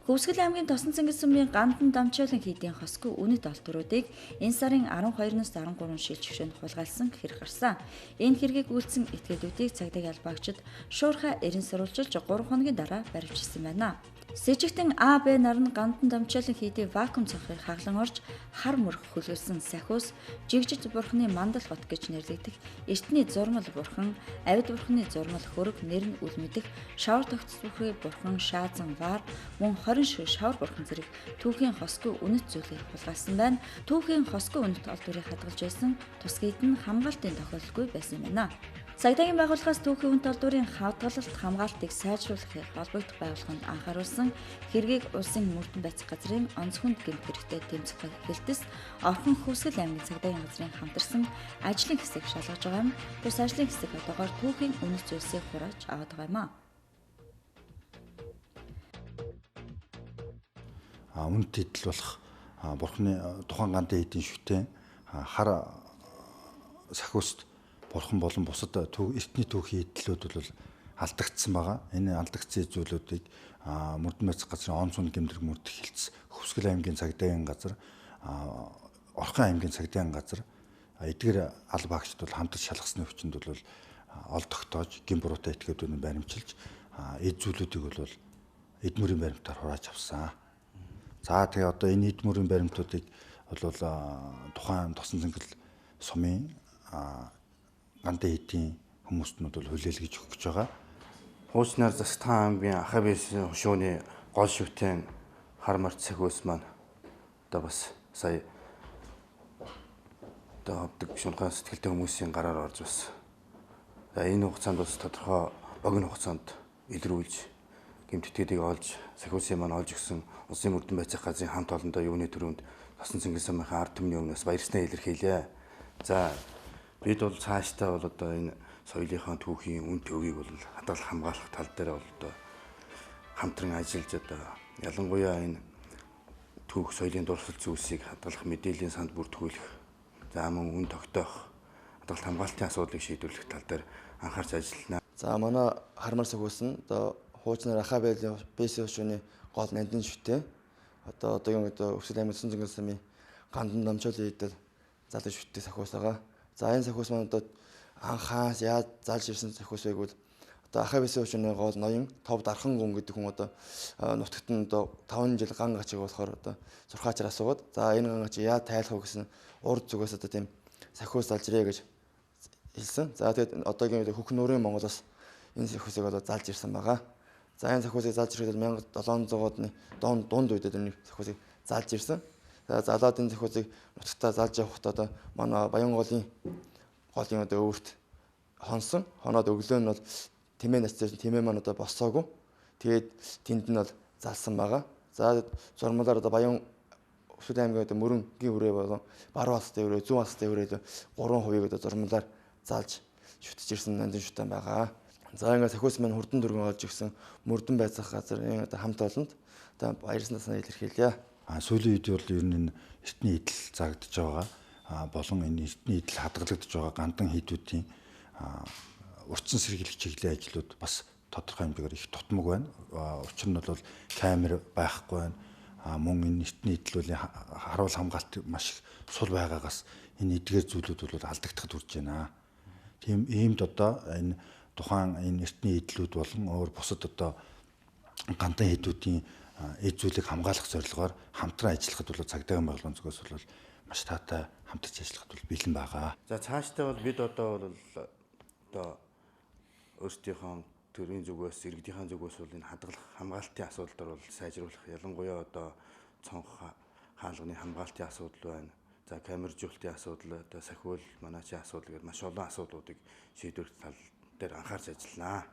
Хөвсгөл аймгийн Тосон цэнгэл сумын Гандан Дамжуулан хийдийн хосгүй үнэт олдвруудыг энэ сарын 12-наас 13 шилжигчөнд хулгайлсан хэрэг гарсан. Энэ хэргийг үйлдсэн этгээдүүдийг цагдаа ялбаагчид шуурхай эрен сурвалжилж 3 хоногийн дараа баривчилсан байна. Сэжигтэн А, Б нар нь Гандан Дамжуулан хийдийн вакуум цонхыг хаглан орж хар мөрөх хөлгөлсөн сахиус жигжиж бурхны мандал хот гэж нэрлэгдэх эртний зурмал бурхан, авид бурхны зурмал хөрөг нэр нь үлмэдэх шавар тогтцохын бурхан Шаазан вар мөн 20 ширхэг шавар бурхан зэрэг түүхийн хосгүй үнэт зүйлийг хулгайлсан байна. Түүхийн хосгүй үнэт олдврыг хадгалж байсан тусгийд нь хамгаалтын тохиолдолгүй байсан юм байна. Цагдаагийн байгууллагаас түүхийн үнэт олдврын хадгалалт хамгаалтыг сайжруулахыг холбогдох байгууллаганд анхааруулсан хэргийг улсын мөрдөн байцах газрын онцгонд гэмт хэрэгтэй тэмцэх хэлтэс орхон хөвсгөл аймгийн цагдаагийн газрын хамтарсан ажлын хэсэг шалгаж байгаа юм. Тус ажлын хэсэг одоогоор түүхийн үнэт зүйлсийг хурааж аваад байгаа юм а. Үнэт идэл болох бурхны тухайн гандан хэдийн шүтэн хар сахиуст бурхан болон бусад эртний түүхийн идлүүд бол алдагдсан байгаа. Энэ алдагдсан зүйлүүдийг мөрдөн байцах газрын онцгой гэмтрэг мөрдөх хэлтс Хөвсгөл аймгийн цагдаагийн газар, Орхон аймгийн цагдаагийн газар эдгээр аль багчд бол хамтарч шалгасны хүчинд бол ол тогтоож гин буруутай этгээдүүдийг баримчилж эд зүйлүүдийг бол эд мөрийн баримтаар хурааж авсан. За тэгээ одоо энэ эд мөрийн баримтуудыг бол тухайн Тосон цэнгэл сумын гандан хэдийн хүмүүстнүүд бол хүлээлгэж өгөх гэж байгаа. Хуучнаар Засгийн аймгийн Ахабисын хушууны гол шүтэн хар март сахиус маань одоо бас сая одоо авдаг шунхай сэтгэлтэй хүмүүсийн гараар орж бас энэ хугацаанд бас тодорхой богино хугацаанд илрүүлж гэмтэтгэлийг олж сахиусын маань олж өгсөн улсын мөрдөн байцах газрын хамт олондоо юуны төрөнд Тосон цэнгэл сумынхаа ард түмний өмнөөс баярснаа илэрхийлье. За бид бол цаашдаа бол одоо энэ соёлынхаа түүхийн үн төвийг бол хадгалах хамгаалах тал дээр бол одоо хамтран ажиллаж одоо ялангуяа энэ түүх соёлын дурсал зүйлсийг хадгалах мэдээллийн санд бүртгүүлэх, за мөн үн тогтоох, хадгалалт хамгаалтын асуудлыг шийдвэрлэх тал дээр анхаарч ажиллана. За манай хармар сахиус нь одоо хуучнаар Ахабисын хушууны гол нандин шүтээ. Одоо одоогийн Хөвсгөл аймгийн Тосон цэнгэл сумын Гандан Дамжуулан хийдэл залуу шүтээ сахиус байгаа. За энэ сахиус маань одоо анхаас яаж залж ирсэн сахиус байг бол одоо Ахабисын хушууны гол ноён Тов Дархан гүн гэдэг хүн одоо нутагт нь одоо 5 жил ган гачиг болохоор одоо сурхаачаар асуугаад за энэ ган гачиг яаж тайлах вэ гэсэн урд зүгээс одоо тийм сахиус залж ирээ гэж хэлсэн. За тэгээд одоогийн Хөхн нуурын Монголоос энэ сахиусыг одоо залж ирсэн байгаа. За энэ сахиусыг залж ирэхэд 1700-ны дунд үед энэ сахиусыг залж ирсэн. За залаад энэ сахиусыг нутагтаа залж явахдаа одоо манай Баянголын одоо өөрт хонсон. Хоноод өглөө нь бол тэмээ насцсан тэмээ маань одоо босоогүй. Тэгээд тэнд нь бол залсан байгаа. За зурмалаар одоо Баян Хөвсгөл аймгийн одоо мөрөнгийн хүрээ болон баруун алстай хүрээ, зүүн алстай хүрээ 3% одоо зурмалаар залж шүтэж ирсэн нандин шүтэн байгаа. За ингээд сахиус маань хурдан дөргөн олж ирсэн мөрдөн байцах газрын одоо хамт олонд одоо баярснаа илэрхийлье. Сүүлийн үед бол ер нь эртний идэл зарагдж байгаа. Болон энэ эртний идэл хадгалагдж байгаа гандан хийдүүдийн урьдчилан сэргийлэх чиглэлийн ажлууд бас тодорхой хэмжээгээр их тутмаг байна. Учир нь бол камер байхгүй байна. Мөн энэ эртний идлүүлийн харуул хамгаалт маш их сул байгаагаас энэ эдгээр зүйлүүд бол алдагдахад хүрч байна. Тийм иймд одоо энэ тухайн энэ эртний идлүүд болон өөр бусад одоо гандан хийдүүдийн эд зүйлийг хамгаалах зорилгоор хамтран ажиллахад бол цагдаагийн байгууллагын зүгээс бол маш таатай хамтарч ажиллахад бол бэлэн байгаа. За цаашдаа бол бид одоо өөрсдийнхөө төрийн зүгээс, иргэдийн зүгээс бол энэ хадгалах хамгаалтын асуудал бол сайжруулах, ялангуяа одоо цонх хаалганы хамгаалтын асуудал байна. За камержуулалтын асуудал, одоо сахиул, манайчийн асуудал гэдэг маш олон асуудлуудыг шийдвэрлэх тал дээр анхаарч ажиллана.